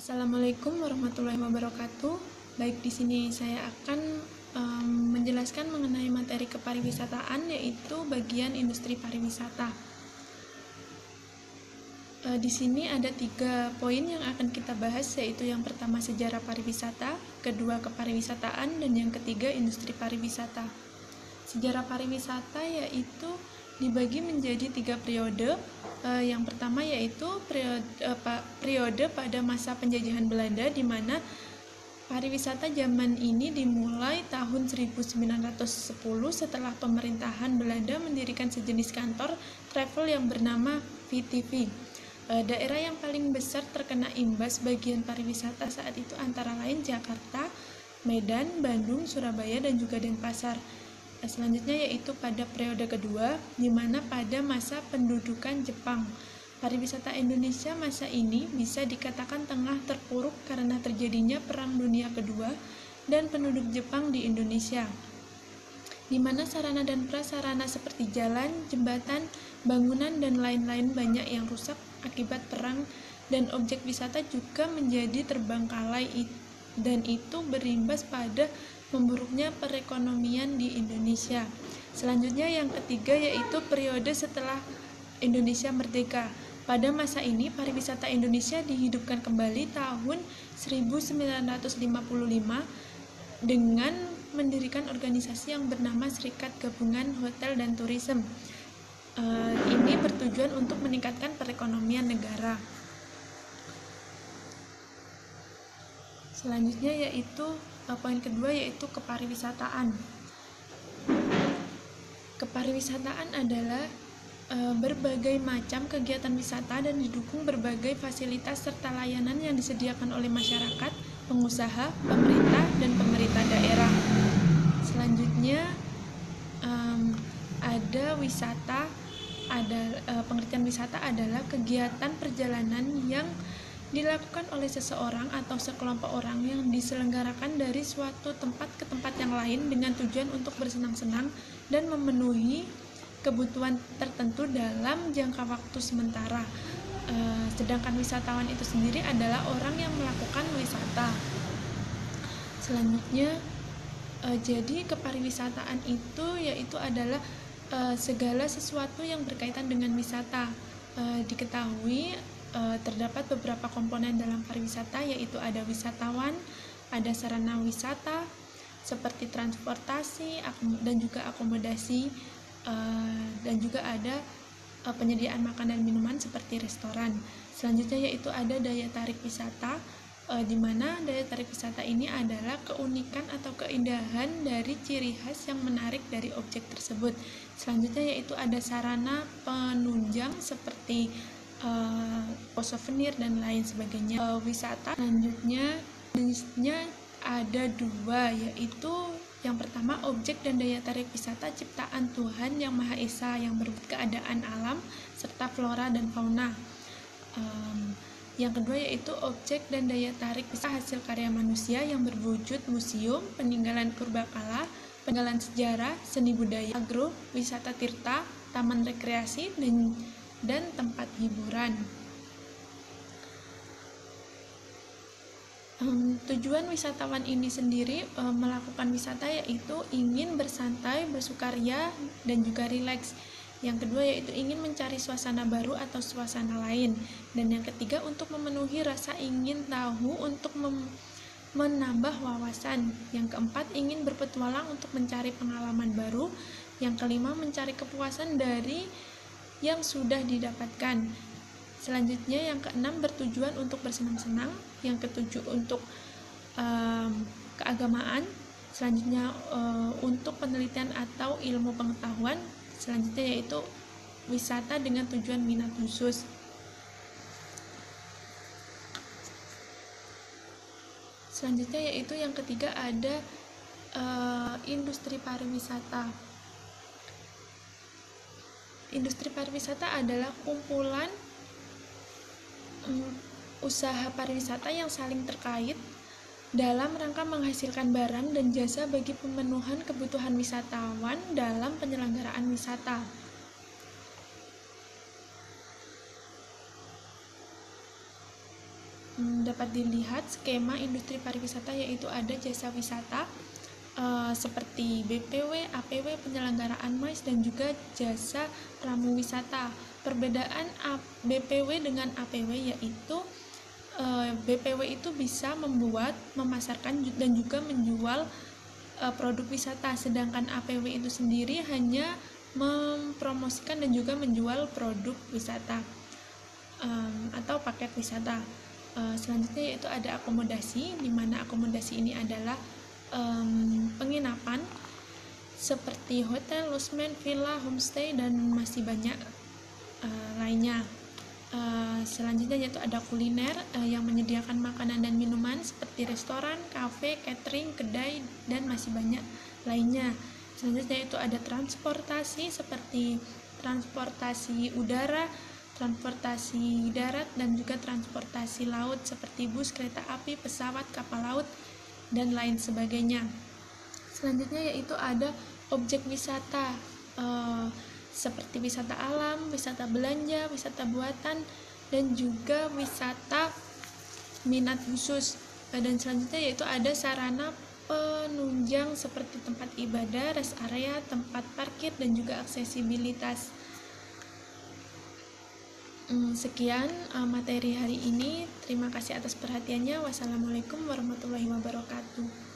Assalamualaikum warahmatullahi wabarakatuh. Baik, di sini saya akan menjelaskan mengenai materi kepariwisataan, yaitu bagian industri pariwisata. Di sini ada 3 poin yang akan kita bahas, yaitu yang pertama sejarah pariwisata, kedua kepariwisataan, dan yang ketiga industri pariwisata. Sejarah pariwisata yaitu dibagi menjadi 3 periode. Yang pertama yaitu periode pada masa penjajahan Belanda, di mana pariwisata zaman ini dimulai tahun 1910 setelah pemerintahan Belanda mendirikan sejenis kantor travel yang bernama VTV. Daerah yang paling besar terkena imbas bagian pariwisata saat itu antara lain Jakarta, Medan, Bandung, Surabaya, dan juga Denpasar. Selanjutnya yaitu pada periode kedua, di mana pada masa pendudukan Jepang. Pariwisata Indonesia masa ini bisa dikatakan tengah terpuruk karena terjadinya Perang Dunia Kedua dan penduduk Jepang di Indonesia, di mana sarana dan prasarana seperti jalan, jembatan, bangunan, dan lain-lain banyak yang rusak akibat perang, dan objek wisata juga menjadi terbengkalai, dan itu berimbas pada memburuknya perekonomian di Indonesia. Selanjutnya yang ketiga yaitu periode setelah Indonesia merdeka. Pada masa ini pariwisata Indonesia dihidupkan kembali tahun 1955 dengan mendirikan organisasi yang bernama Serikat Gabungan Hotel dan Tourism. Ini bertujuan untuk meningkatkan perekonomian negara. Selanjutnya yaitu poin kedua yaitu kepariwisataan. Kepariwisataan adalah berbagai macam kegiatan wisata dan didukung berbagai fasilitas serta layanan yang disediakan oleh masyarakat, pengusaha, pemerintah, dan pemerintah daerah. Selanjutnya ada wisata. Pengertian wisata adalah kegiatan perjalanan yang dilakukan oleh seseorang atau sekelompok orang yang diselenggarakan dari suatu tempat ke tempat yang lain dengan tujuan untuk bersenang-senang dan memenuhi kebutuhan tertentu dalam jangka waktu sementara. Sedangkan wisatawan itu sendiri adalah orang yang melakukan wisata. Selanjutnya, jadi kepariwisataan itu yaitu adalah segala sesuatu yang berkaitan dengan wisata. Diketahui terdapat beberapa komponen dalam pariwisata, yaitu ada wisatawan, ada sarana wisata seperti transportasi dan juga akomodasi, dan juga ada penyediaan makan dan minuman seperti restoran. Selanjutnya yaitu ada daya tarik wisata, di mana daya tarik wisata ini adalah keunikan atau keindahan dari ciri khas yang menarik dari objek tersebut. Selanjutnya yaitu ada sarana penunjang seperti souvenir dan lain sebagainya. Wisata selanjutnya jenisnya ada 2, yaitu yang pertama objek dan daya tarik wisata ciptaan Tuhan Yang Maha Esa yang berwujud keadaan alam serta flora dan fauna. Yang kedua yaitu objek dan daya tarik wisata hasil karya manusia yang berwujud museum, peninggalan purbakala, peninggalan sejarah, seni budaya, agro, wisata tirta, taman rekreasi, dan tempat hiburan. Tujuan wisatawan ini sendiri melakukan wisata yaitu ingin bersantai, bersukaria, dan juga rileks. Yang kedua yaitu ingin mencari suasana baru atau suasana lain. Dan yang ketiga untuk memenuhi rasa ingin tahu untuk menambah wawasan. Yang keempat ingin berpetualang untuk mencari pengalaman baru. Yang kelima mencari kepuasan dari yang sudah didapatkan. Selanjutnya yang keenam bertujuan untuk bersenang-senang. Yang ketujuh untuk keagamaan. Selanjutnya untuk penelitian atau ilmu pengetahuan. Selanjutnya yaitu wisata dengan tujuan minat khusus. Selanjutnya yaitu yang ketiga ada industri pariwisata. Industri pariwisata adalah kumpulan usaha pariwisata yang saling terkait dalam rangka menghasilkan barang dan jasa bagi pemenuhan kebutuhan wisatawan dalam penyelenggaraan wisata. dapat dilihat skema industri pariwisata, yaitu ada jasa wisata seperti BPW, APW, penyelenggaraan MICE, dan juga jasa pramu wisata. Perbedaan BPW dengan APW yaitu BPW itu bisa membuat, memasarkan, dan juga menjual produk wisata, sedangkan APW itu sendiri hanya mempromosikan dan juga menjual produk wisata atau paket wisata. Selanjutnya yaitu ada akomodasi, di mana akomodasi ini adalah penginapan seperti hotel, losmen, villa, homestay, dan masih banyak lainnya. Selanjutnya yaitu ada kuliner yang menyediakan makanan dan minuman seperti restoran, kafe, catering, kedai, dan masih banyak lainnya. Selanjutnya itu ada transportasi seperti transportasi udara, transportasi darat, dan juga transportasi laut seperti bus, kereta api, pesawat, kapal laut, dan lain sebagainya. Selanjutnya yaitu ada objek wisata seperti wisata alam, wisata belanja, wisata buatan, dan juga wisata minat khusus. Dan selanjutnya yaitu ada sarana penunjang seperti tempat ibadah, rest area, tempat parkir, dan juga aksesibilitas. Sekian materi hari ini. Terima kasih atas perhatiannya. Wassalamualaikum warahmatullahi wabarakatuh.